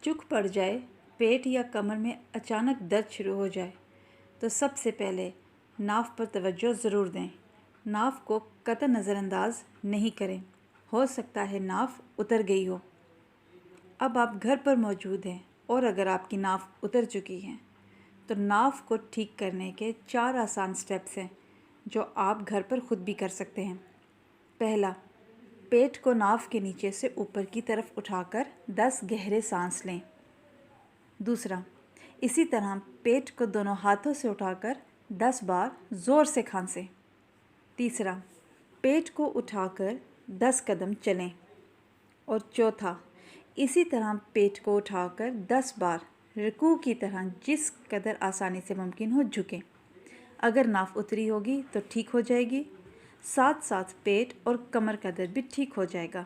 चुक पड़ जाए, पेट या कमर में अचानक दर्द शुरू हो जाए तो सबसे पहले नाफ पर तवज्जो ज़रूर दें। नाफ को कतई नज़रअंदाज नहीं करें, हो सकता है नाफ उतर गई हो। अब आप घर पर मौजूद हैं और अगर आपकी नाफ उतर चुकी है तो नाफ को ठीक करने के 4 आसान स्टेप्स हैं जो आप घर पर ख़ुद भी कर सकते हैं। पहला, पेट को नाफ के नीचे से ऊपर की तरफ उठाकर 10 गहरे सांस लें। दूसरा, इसी तरह पेट को दोनों हाथों से उठाकर 10 बार ज़ोर से खांसें। तीसरा, पेट को उठाकर 10 कदम चलें। और चौथा, इसी तरह पेट को उठाकर 10 बार रुकू की तरह जिस कदर आसानी से मुमकिन हो झुकें। अगर नाफ उतरी होगी तो ठीक हो जाएगी, साथ साथ पेट और कमर का दर्द भी ठीक हो जाएगा।